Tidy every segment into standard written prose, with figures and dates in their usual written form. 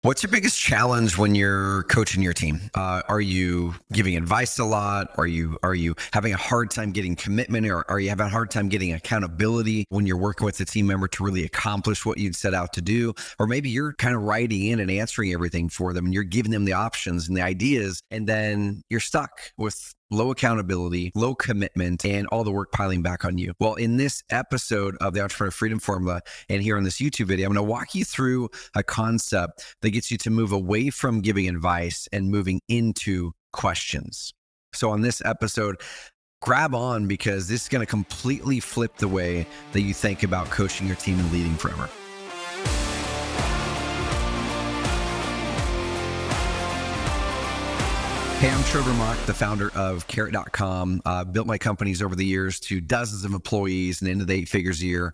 What's your biggest challenge when you're coaching your team? Are you giving advice a lot? Are you having a hard time getting commitment, or are you having a hard time getting accountability when you're working with a team member to really accomplish what you'd set out to do? Or maybe you're kind of writing in and answering everything for them, and you're giving them the options and the ideas, and then you're stuck with low accountability, low commitment, and all the work piling back on you. Well, in this episode of the Entrepreneur Freedom Formula and here on this YouTube video, I'm going to walk you through a concept that gets you to move away from giving advice and moving into questions. So on this episode, grab on, because this is going to completely flip the way that you think about coaching your team and leading forever. Hey, I'm Trevor Mauch, the founder of Carrot.com. Built my companies over the years to dozens of employees and into the 8 figures a year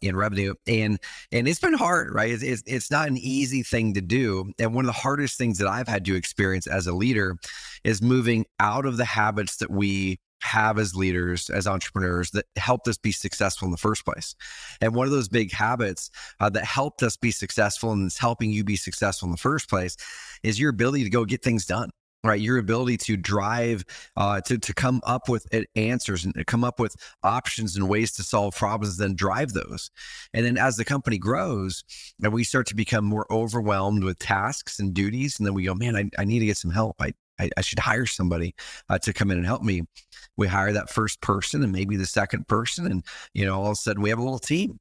in revenue. And it's been hard, right? It's not an easy thing to do. And one of the hardest things that I've had to experience as a leader is moving out of the habits that we have as leaders, as entrepreneurs, that helped us be successful in the first place. And one of those big habits that helped us be successful and is helping you be successful in the first place is your ability to go get things done. Right, your ability to drive, to come up with answers and come up with options and ways to solve problems, then drive those. And then as the company grows and we start to become more overwhelmed with tasks and duties, and then we go, man, I need to get some help. I should hire somebody to come in and help me. We hire that first person and maybe the second person, and all of a sudden we have a little team,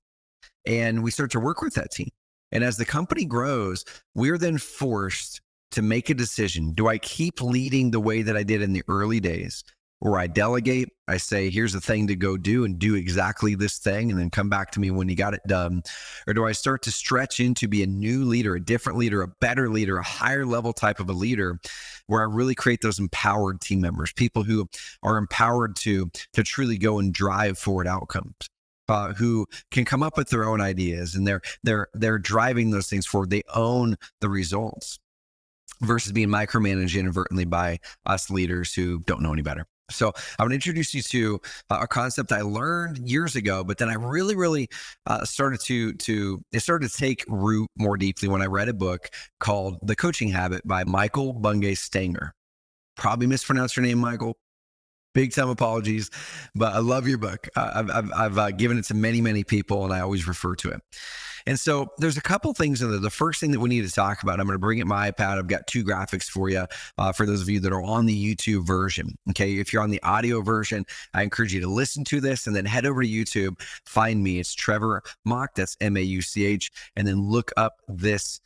and we start to work with that team. And as the company grows, we're then forced to make a decision. Do I keep leading the way that I did in the early days, or I delegate? I say, here's the thing to go do, and do exactly this thing, and then come back to me when you got it done. Or do I start to stretch into be a new leader, a different leader, a better leader, a higher level type of a leader, where I really create those empowered team members, people who are empowered to truly go and drive forward outcomes. Who can come up with their own ideas, and they're driving those things forward. They own the results, versus being micromanaged inadvertently by us leaders who don't know any better. So I'm going to introduce you to a concept I learned years ago, but then I really started to take root more deeply when I read a book called The Coaching Habit by Michael Bungay Stanier. Probably mispronounced your name, Michael. Big time apologies, but I love your book. I've given it to many people, and I always refer to it. And so there's a couple things in there. The first thing that we need to talk about, I'm going to bring up my iPad. I've got 2 graphics for you, for those of you that are on the YouTube version. Okay, if you're on the audio version, I encourage you to listen to this and then head over to YouTube, find me. It's Trevor Mauch, that's Mauch, and then look up this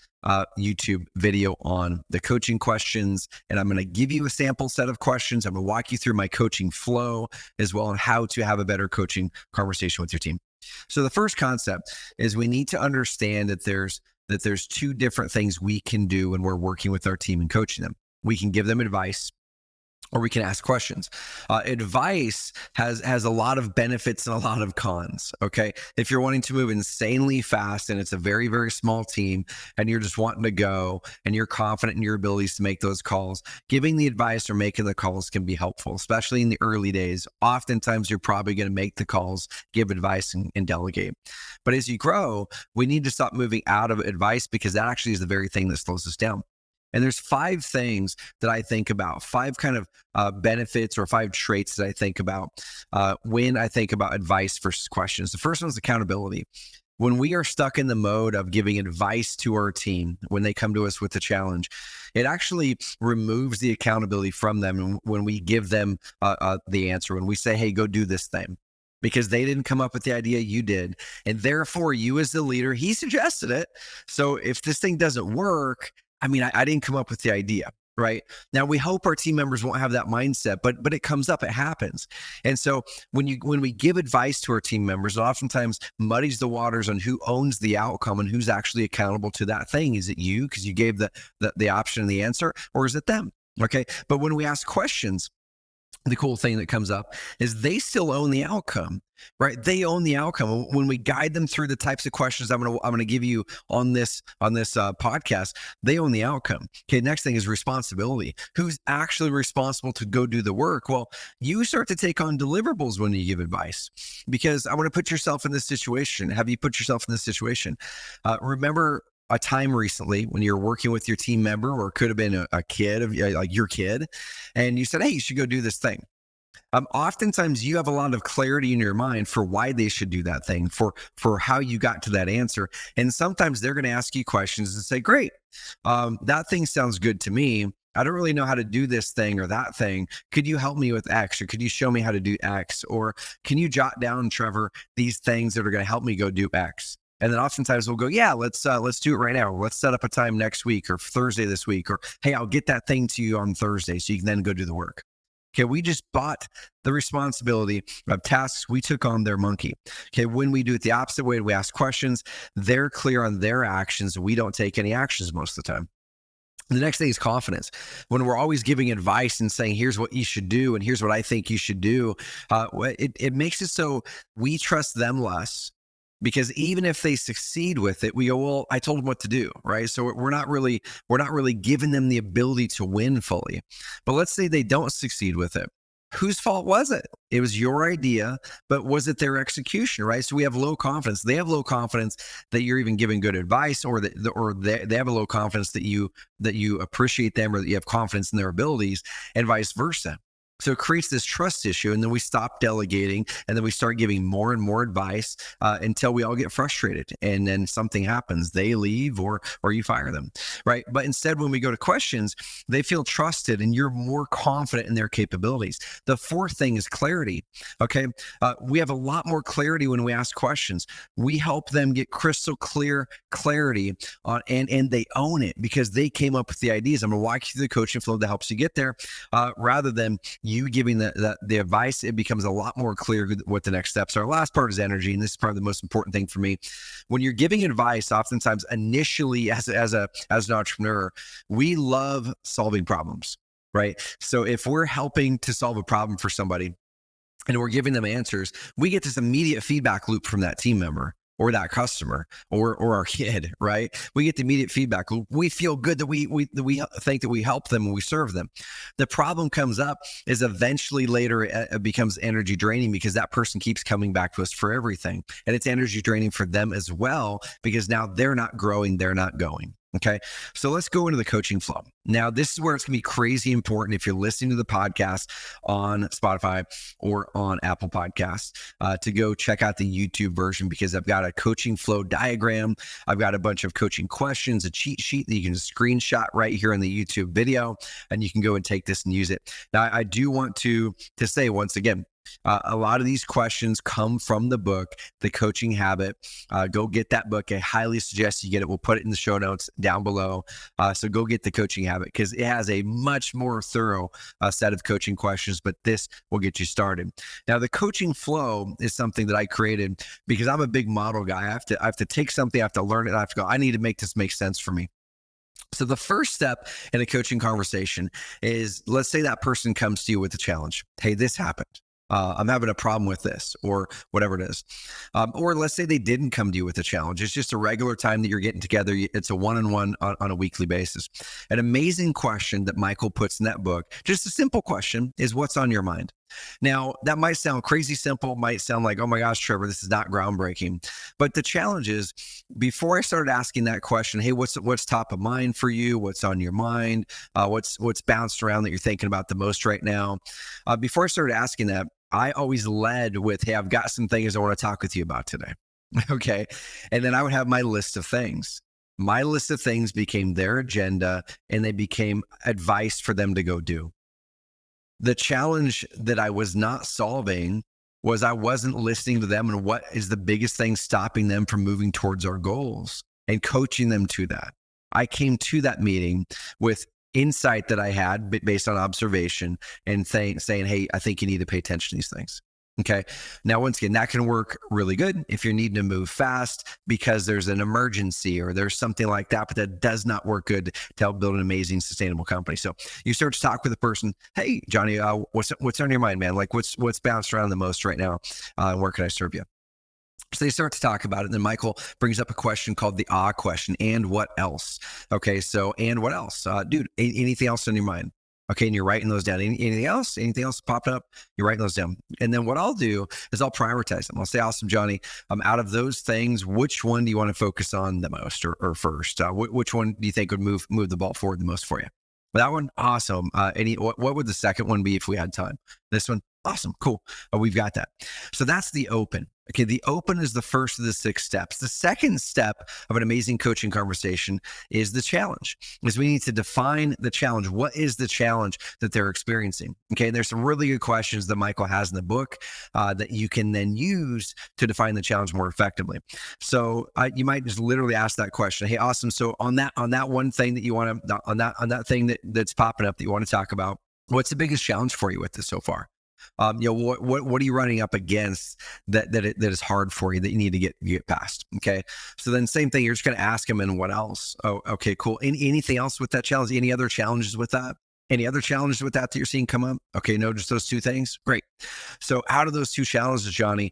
YouTube video on the coaching questions. And I'm going to give you a sample set of questions. I'm going to walk you through my coaching flow as well, and how to have a better coaching conversation with your team. So the first concept is we need to understand that there's 2 different things we can do when we're working with our team and coaching them. We can give them advice, or we can ask questions. Advice has a lot of benefits and a lot of cons, okay? If you're wanting to move insanely fast and it's a very small team and you're just wanting to go and you're confident in your abilities to make those calls, giving the advice or making the calls can be helpful, especially in the early days. Oftentimes, you're probably going to make the calls, give advice, and delegate. But as you grow, we need to stop moving out of advice, because that actually is the very thing that slows us down. And there's 5 things that I think about, 5 kind of benefits or 5 traits that I think about when I think about advice versus questions. The first one is accountability. When we are stuck in the mode of giving advice to our team, when they come to us with a challenge, it actually removes the accountability from them when we give them the answer, when we say, hey, go do this thing. Because they didn't come up with the idea, you did. And therefore, you as the leader, he suggested it. So if this thing doesn't work, I didn't come up with the idea, right? Now, we hope our team members won't have that mindset, but it comes up, it happens. And so when we give advice to our team members, it oftentimes muddies the waters on who owns the outcome and who's actually accountable to that thing. Is it you, because you gave the option and the answer, or is it them? Okay. But when we ask questions, the cool thing that comes up is they still own the outcome, right? They own the outcome. When we guide them through the types of questions I'm going to give you on this podcast, they own the outcome. Okay. Next thing is responsibility. Who's actually responsible to go do the work? Well, you start to take on deliverables when you give advice, because I want to put yourself in this situation. Have you put yourself in this situation? Remember a time recently when you're working with your team member, or it could have been a kid of like your kid, and you said, hey, you should go do this thing. Oftentimes you have a lot of clarity in your mind for why they should do that thing, for how you got to that answer. And sometimes they're going to ask you questions and say, great, that thing sounds good to me. I don't really know how to do this thing or that thing. Could you help me with X, or could you show me how to do X? Or can you jot down, Trevor, these things that are going to help me go do X? And then oftentimes we'll go, yeah, let's do it right now. Let's set up a time next week or Thursday this week, or hey, I'll get that thing to you on Thursday so you can then go do the work. Okay, we just bought the responsibility of tasks. We took on their monkey. Okay, when we do it the opposite way, we ask questions, they're clear on their actions. We don't take any actions most of the time. The next thing is confidence. When we're always giving advice and saying, here's what you should do, and here's what I think you should do, it makes it so we trust them less. Because even if they succeed with it, we go, well, I told them what to do, right? So we're not really giving them the ability to win fully. But let's say they don't succeed with it. Whose fault was it? It was your idea, but was it their execution, right? So we have low confidence. They have low confidence that you're even giving good advice, or they have a low confidence that you appreciate them, or that you have confidence in their abilities, and vice versa. So it creates this trust issue, and then we stop delegating, and then we start giving more and more advice until we all get frustrated, and then something happens. They leave, or you fire them, right? But instead, when we go to questions, they feel trusted, and you're more confident in their capabilities. The fourth thing is clarity. Okay, we have a lot more clarity when we ask questions. We help them get crystal clear clarity on, and they own it because they came up with the ideas. I'm going to walk you through the coaching flow that helps you get there, rather than you giving the advice. It becomes a lot more clear what the next steps are. Last part is energy, and this is probably the most important thing for me. When you're giving advice, oftentimes initially as an entrepreneur, we love solving problems, right? So if we're helping to solve a problem for somebody and we're giving them answers, we get this immediate feedback loop from that team member, or that customer, or our kid, right? We get the immediate feedback. We feel good that we think that we help them and we serve them. The problem comes up is eventually later it becomes energy draining, because that person keeps coming back to us for everything. And it's energy draining for them as well, because now they're not growing, they're not going. Okay, so let's go into the coaching flow. Now, this is where it's going to be crazy important if you're listening to the podcast on Spotify or on Apple Podcasts, to go check out the YouTube version, because I've got a coaching flow diagram. I've got a bunch of coaching questions, a cheat sheet that you can screenshot right here in the YouTube video, and you can go and take this and use it. Now, I do want to say once again, a lot of these questions come from the book, The Coaching Habit. Go get that book. I highly suggest you get it. We'll put it in the show notes down below. So go get The Coaching Habit, because it has a much more thorough set of coaching questions, but this will get you started. Now, the coaching flow is something that I created because I'm a big model guy. I have to take something, I have to learn it, I have to go, I need to make this make sense for me. So the first step in a coaching conversation is, let's say that person comes to you with a challenge. Hey, this happened. I'm having a problem with this, or whatever it is. Or let's say they didn't come to you with a challenge. It's just a regular time that you're getting together. It's a one-on-one on a weekly basis. An amazing question that Michael puts in that book, just a simple question, is what's on your mind? Now, that might sound crazy simple, might sound like, oh my gosh, Trevor, this is not groundbreaking. But the challenge is, before I started asking that question, hey, what's top of mind for you? What's on your mind? What's bounced around that you're thinking about the most right now? Before I started asking that, I always led with, hey, I've got some things I want to talk with you about today. Okay. And then I would have my list of things. My list of things became their agenda, and they became advice for them to go do. The challenge that I was not solving was I wasn't listening to them, and what is the biggest thing stopping them from moving towards our goals, and coaching them to that. I came to that meeting with insight that I had based on observation, and saying, hey, I think you need to pay attention to these things. Okay. Now, once again, that can work really good if you're needing to move fast because there's an emergency or there's something like that, but that does not work good to help build an amazing, sustainable company. So you start to talk with the person. Hey, Johnny, what's on your mind, man? Like what's bounced around the most right now? Where can I serve you? So they start to talk about it. And then Michael brings up a question called the question. And what else? Okay. So, and what else? Dude, anything else on your mind? Okay, and you're writing those down. Anything else? Anything else popped up? You're writing those down. And then what I'll do is I'll prioritize them. I'll say, awesome, Johnny, out of those things, which one do you want to focus on the most or first? Which one do you think would move the ball forward the most for you? That one, awesome. What would the second one be if we had time? This one, awesome, cool. We've got that. So that's the open. Okay, the open is the first of the 6 steps. The second step of an amazing coaching conversation is the challenge. Is we need to define the challenge. What is the challenge that they're experiencing? Okay, and there's some really good questions that Michael has in the book that you can then use to define the challenge more effectively. So you might just literally ask that question. Hey, awesome. So on that one thing that you want to on that thing that's popping up that you want to talk about, what's the biggest challenge for you with this so far? What are you running up against that is hard for you that you need to get past? Okay. So then same thing, you're just going to ask them, and what else? Oh, okay, cool. Anything else with that challenge? Any other challenges with that? Any other challenges with that you're seeing come up? Okay, no, just those 2 things. Great. So out of those 2 challenges, Johnny,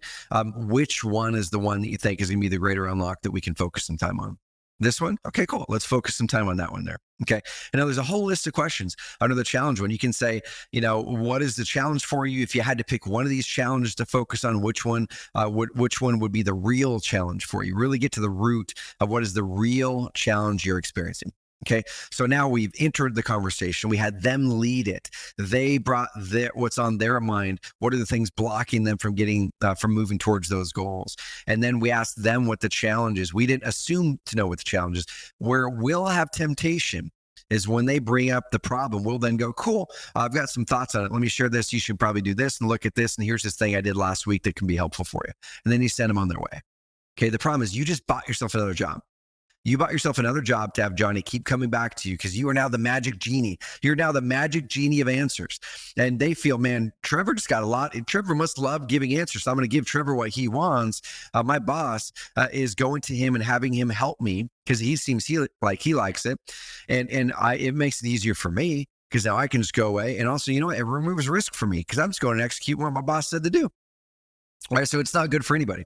which one is the one that you think is going to be the greater unlock that we can focus some time on? This one? Okay, cool. Let's focus some time on that one there. Okay. And now there's a whole list of questions under the challenge one. You can say, what is the challenge for you? If you had to pick one of these challenges to focus on, which one would be the real challenge for you? Really get to the root of what is the real challenge you're experiencing. Okay. So now we've entered the conversation. We had them lead it. They brought what's on their mind. What are the things blocking them from from moving towards those goals? And then we asked them what the challenge is. We didn't assume to know what the challenge is. Where we'll have temptation is when they bring up the problem. We'll then go, cool, I've got some thoughts on it. Let me share this. You should probably do this and look at this. And here's this thing I did last week that can be helpful for you. And then you send them on their way. Okay. The problem is you just bought yourself another job. You bought yourself another job to have Johnny keep coming back to you because you are now the magic genie. You're now the magic genie of answers. And they feel, man, Trevor just got a lot. Trevor must love giving answers. So I'm going to give Trevor what he wants. My boss is going to him and having him help me because he seems like he likes it. And it makes it easier for me because now I can just go away. And also, it removes risk for me because I'm just going to execute what my boss said to do. Right, so it's not good for anybody.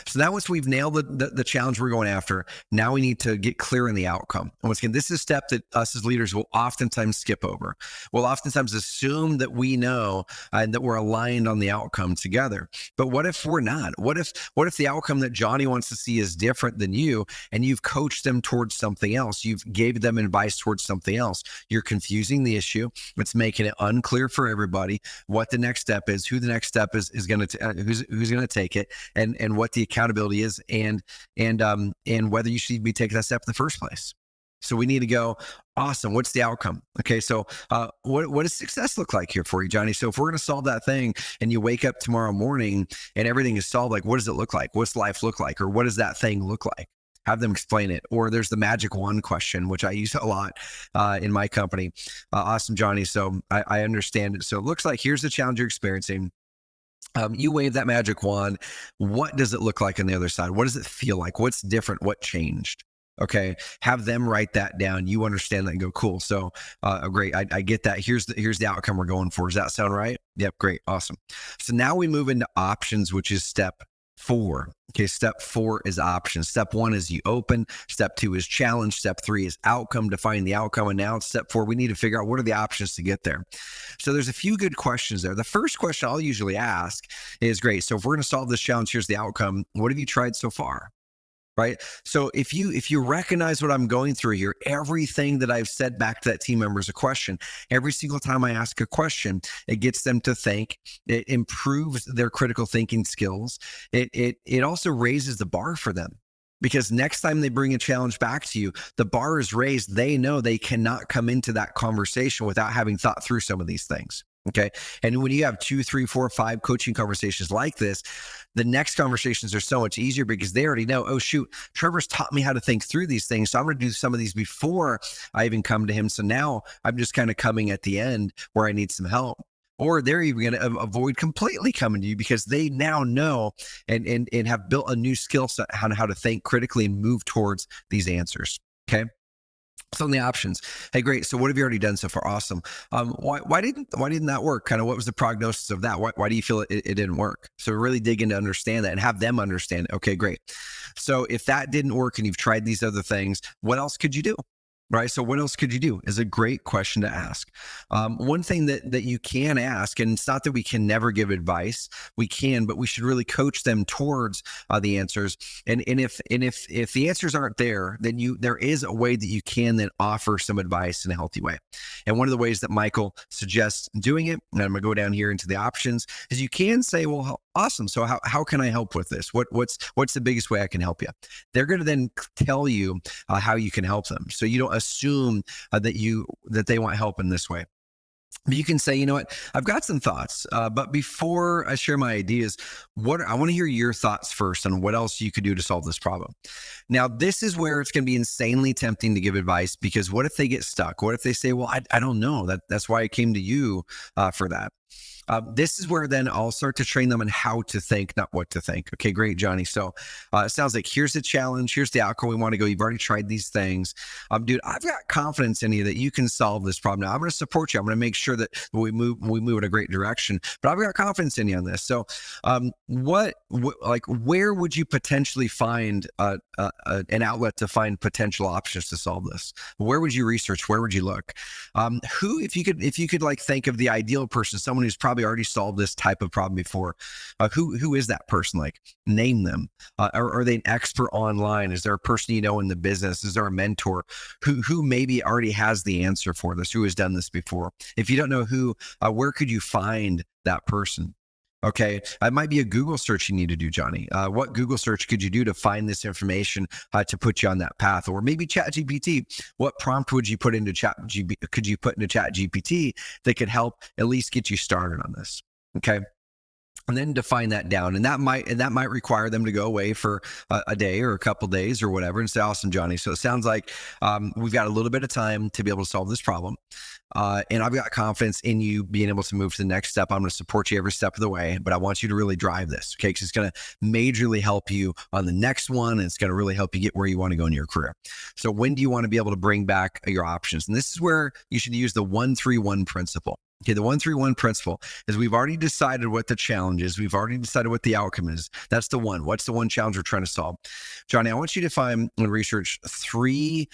So now once we've nailed the challenge we're going after, now we need to get clear in the outcome. And once again, this is a step that us as leaders will oftentimes skip over. We'll oftentimes assume that we know and that we're aligned on the outcome together. But what if we're not? What if the outcome that Johnny wants to see is different than you, and you've coached them towards something else? You've gave them advice towards something else. You're confusing the issue. It's making it unclear for everybody what the next step is, who the next step is going to, who's going to take it, and what the accountability is, and whether you should be taking that step in the first place. So we need to go, awesome, what's the outcome? Okay, so what does success look like here for you, Johnny? So if we're going to solve that thing and you wake up tomorrow morning and everything is solved, like what does it look like? What's life look like? Or what does that thing look like? Have them explain it. Or there's the magic one question, which I use a lot in my company. Awesome, Johnny. So I understand it. So it looks like here's the challenge you're experiencing. You wave that magic wand. What does it look like on the other side? What does it feel like? What's different? What changed? Okay. Have them write that down. You understand that and go, cool. So great. I get that. Here's the outcome we're going for. Does that sound right? Yep. Great. Awesome. So now we move into options, which is step 4. Okay. Step 4 is options. Step 1 is you open. Step 2 is challenge. Step 3 is outcome, define the outcome. And now it's step 4. We need to figure out what are the options to get there. So there's a few good questions there. The first question I'll usually ask is, great, so if we're going to solve this challenge, here's the outcome. What have you tried so far? Right. So if you recognize what I'm going through here, everything that I've said back to that team member is a question. Every single time I ask a question, it gets them to think. It improves their critical thinking skills. It also raises the bar for them. Because next time they bring a challenge back to you, the bar is raised. They know they cannot come into that conversation without having thought through some of these things. Okay. And when you have 2, 3, 4, 5 coaching conversations like this, the next conversations are so much easier because they already know, oh, shoot, Trevor's taught me how to think through these things. So I'm going to do some of these before I even come to him. So now I'm just kind of coming at the end where I need some help. Or they're even going to avoid completely coming to you because they now know and have built a new skill set on how to think critically and move towards these answers. Okay. So on the options, hey, great. So what have you already done so far? Awesome. Why didn't that work? Kind of what was the prognosis of that? Why do you feel it didn't work? So really dig in to understand that and have them understand it. Okay, great. So if that didn't work and you've tried these other things, what else could you do? Right. So what else could you do is a great question to ask. One thing that you can ask, and it's not that we can never give advice, we can, but we should really coach them towards the answers. And if the answers aren't there, then there is a way that you can then offer some advice in a healthy way. And one of the ways that Michael suggests doing it, and I'm gonna go down here into the options, is you can say, well, awesome. So how can I help with this? What's the biggest way I can help you? They're going to then tell you how you can help them. So you don't assume that they want help in this way. But you can say, you know what, I've got some thoughts, but before I share my ideas, I want to hear your thoughts first on what else you could do to solve this problem. Now, this is where it's going to be insanely tempting to give advice, because what if they get stuck? What if they say, well, I don't know. That's why I came to you for that. This is where then I'll start to train them on how to think, not what to think. Okay, great, Johnny. So it sounds like here's the challenge, here's the outcome we want to go. You've already tried these things. Dude, I've got confidence in you that you can solve this problem. Now, I'm going to support you. I'm going to make sure that we move in a great direction, but I've got confidence in you on this. So where would you potentially find an outlet to find potential options to solve this? Where would you research? Where would you look? If you could like think of the ideal person, someone who's probably already solved this type of problem before, who is that person? Like, name them. Are they an expert online? Is there a person you know in the business? Is there a mentor who maybe already has the answer for this, who has done this before? If you don't know who, where could you find that person? Okay, it might be a Google search you need to do, Johnny. What Google search could you do to find this information to put you on that path? Or maybe ChatGPT. What prompt would you put into could you put into ChatGPT that could help at least get you started on this? Okay. And then define that down, and that might require them to go away for a day or a couple days or whatever, and say, "Awesome, Johnny." So it sounds like we've got a little bit of time to be able to solve this problem, and I've got confidence in you being able to move to the next step. I'm going to support you every step of the way, but I want you to really drive this, okay? Because it's going to majorly help you on the next one, and it's going to really help you get where you want to go in your career. So when do you want to be able to bring back your options? And this is where you should use the 1-3-1 principle. Okay, the 1-3-1 principle is we've already decided what the challenge is. We've already decided what the outcome is. That's the one. What's the one challenge we're trying to solve? Johnny, I want you to find and research 3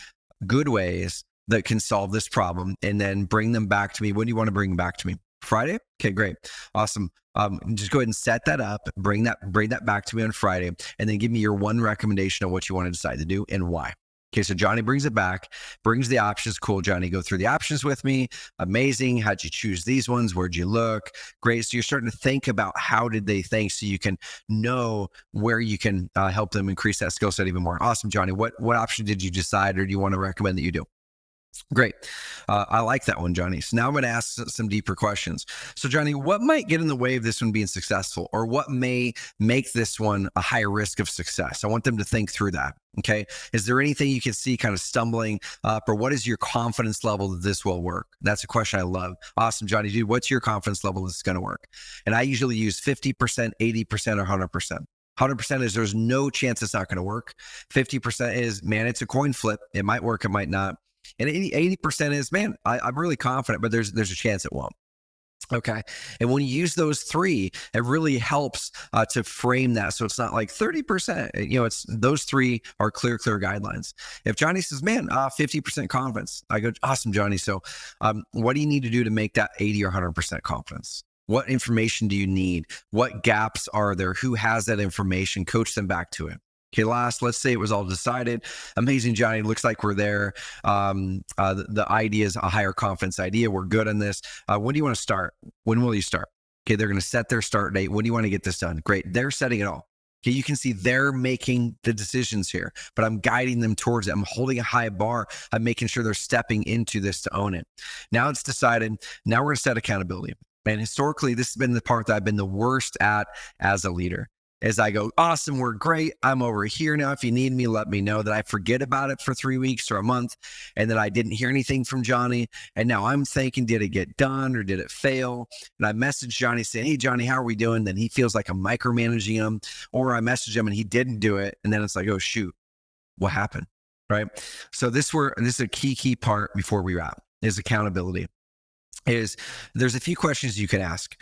good ways that can solve this problem, and then bring them back to me. When do you want to bring them back to me? Friday? Okay, great. Awesome. Just go ahead and set that up, bring that back to me on Friday, and then give me your one recommendation of what you want to decide to do and why. Okay, so Johnny brings it back, brings the options. Cool, Johnny, go through the options with me. Amazing. How'd you choose these ones? Where'd you look? Great. So you're starting to think about how did they think, so you can know where you can help them increase that skill set even more. Awesome, Johnny. What option did you decide, or do you want to recommend that you do? Great. I like that one, Johnny. So now I'm going to ask some deeper questions. So, Johnny, what might get in the way of this one being successful, or what may make this one a higher risk of success? I want them to think through that. Okay. Is there anything you can see kind of stumbling up, or what is your confidence level that this will work? That's a question I love. Awesome, Johnny, dude. What's your confidence level this is going to work? And I usually use 50%, 80%, or 100%. 100% is there's no chance it's not going to work. 50% is, man, it's a coin flip. It might work, it might not. And 80% is, man, I'm really confident, but there's a chance it won't. Okay. And when you use those 3, it really helps to frame that. So it's not like 30%, it's those 3 are clear guidelines. If Johnny says, man, 50% confidence, I go, awesome, Johnny. So what do you need to do to make that 80 or 100% confidence? What information do you need? What gaps are there? Who has that information? Coach them back to it. Okay, let's say it was all decided. Amazing, Johnny. Looks like we're there. The idea is a higher confidence idea. We're good on this. When do you want to start? When will you start? Okay, they're going to set their start date. When do you want to get this done? Great. They're setting it all. Okay, you can see they're making the decisions here, but I'm guiding them towards it. I'm holding a high bar. I'm making sure they're stepping into this to own it. Now it's decided. Now we're going to set accountability. And historically, this has been the part that I've been the worst at as a leader. As I go, awesome, we're great. I'm over here now. If you need me, let me know. That I forget about it for 3 weeks or a month, and that I didn't hear anything from Johnny. And now I'm thinking, did it get done or did it fail? And I message Johnny saying, hey, Johnny, how are we doing? Then he feels like I'm micromanaging him, or I message him and he didn't do it. And then it's like, oh, shoot, what happened? Right. So this is a key part before we wrap, is accountability. There's a few questions you can ask.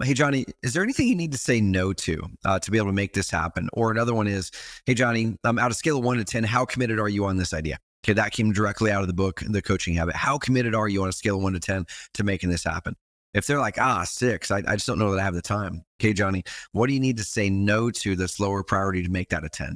Hey, Johnny, is there anything you need to say no to be able to make this happen? Or another one is, hey, Johnny, out of scale of 1 to 10, how committed are you on this idea? Okay, that came directly out of the book, The Coaching Habit. How committed are you on a scale of 1 to 10 to making this happen? If they're like, 6, I just don't know that I have the time. Okay, Johnny, what do you need to say no to that's lower priority to make that a 10?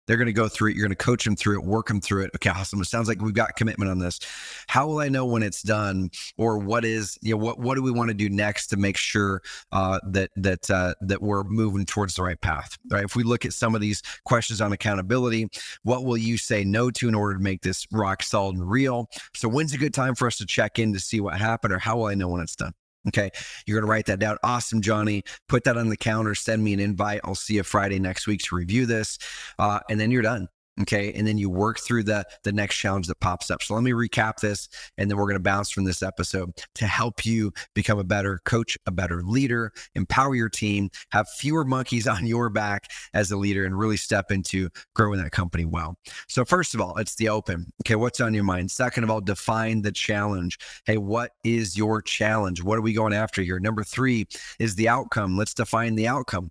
They're going to go through it. You're going to coach them through it, work them through it. Okay, awesome. It sounds like we've got commitment on this. How will I know when it's done, or what do we want to do next to make sure that we're moving towards the right path? Right. If we look at some of these questions on accountability, what will you say no to in order to make this rock solid and real? So when's a good time for us to check in to see what happened, or how will I know when it's done? Okay, you're going to write that down. Awesome, Johnny. Put that on the calendar. Send me an invite. I'll see you Friday next week to review this. And then you're done. Okay. And then you work through the next challenge that pops up. So let me recap this, and then we're going to bounce from this episode to help you become a better coach, a better leader, empower your team, have fewer monkeys on your back as a leader, and really step into growing that company well. So first of all, it's the open. Okay. What's on your mind? Second of all, define the challenge. Hey, what is your challenge? What are we going after here? Number 3 is the outcome. Let's define the outcome.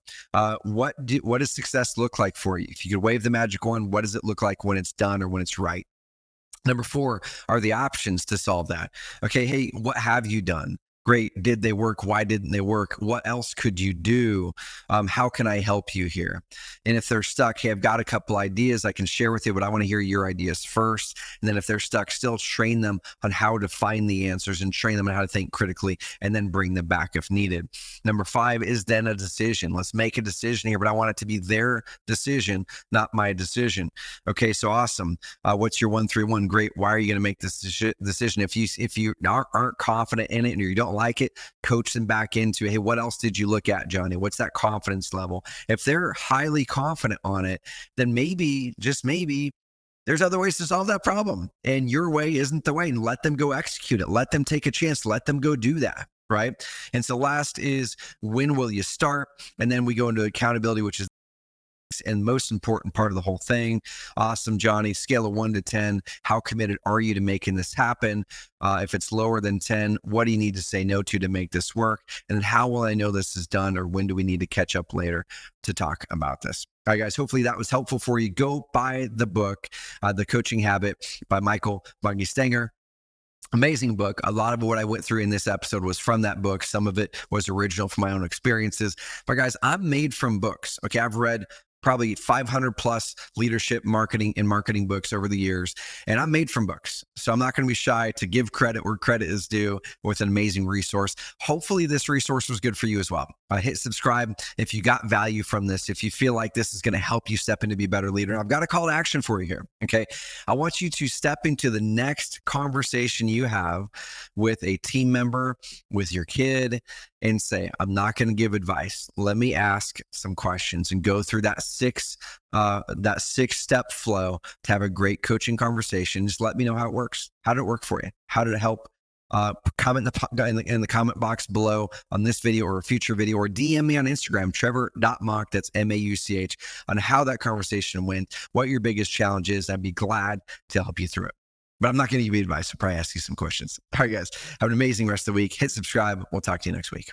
What does success look like for you? If you could wave the magic wand, what does it look like when it's done or when it's right? Number 4 are the options to solve that. Okay, hey, what have you done? Great. Did they work? Why didn't they work? What else could you do? How can I help you here? And if they're stuck, hey, I've got a couple ideas I can share with you, but I want to hear your ideas first. And then if they're stuck, still train them on how to find the answers and train them on how to think critically, and then bring them back if needed. Number 5 is then a decision. Let's make a decision here, but I want it to be their decision, not my decision. Okay, so awesome. What's your 1-3-1? Great. Why are you going to make this decision? If you aren't confident in it and you don't like it, coach them back into, hey, what else did you look at, Johnny? What's that confidence level? If they're highly confident on it, then maybe, just maybe, there's other ways to solve that problem. And your way isn't the way. And let them go execute it. Let them take a chance. Let them go do that. Right. And so last is, when will you start? And then we go into accountability, which is and most important part of the whole thing. Awesome, Johnny. Scale of 1 to 10. How committed are you to making this happen? If it's lower than 10, what do you need to say no to make this work? And how will I know this is done, or when do we need to catch up later to talk about this? All right, guys, hopefully that was helpful for you. Go buy the book, The Coaching Habit by Michael Bungay Stanier. Amazing book. A lot of what I went through in this episode was from that book. Some of it was original from my own experiences. But guys, I'm made from books. Okay, I've read probably 500 plus leadership marketing books over the years. And I'm made from books. So I'm not going to be shy to give credit where credit is due with an amazing resource. Hopefully this resource was good for you as well. Hit subscribe if you got value from this, if you feel like this is going to help you step into be a better leader. I've got a call to action for you here. Okay. I want you to step into the next conversation you have with a team member, with your kid, and say, I'm not going to give advice. Let me ask some questions and go through that 6-step flow to have a great coaching conversation. Just let me know how it works. How did it work for you? How did it help? Comment in the comment box below on this video or a future video, or DM me on Instagram, Trevor.Mauch, that's Mauch, on how that conversation went, what your biggest challenge is. I'd be glad to help you through it. But I'm not going to give you advice. I'll probably ask you some questions. All right, guys, have an amazing rest of the week. Hit subscribe. We'll talk to you next week.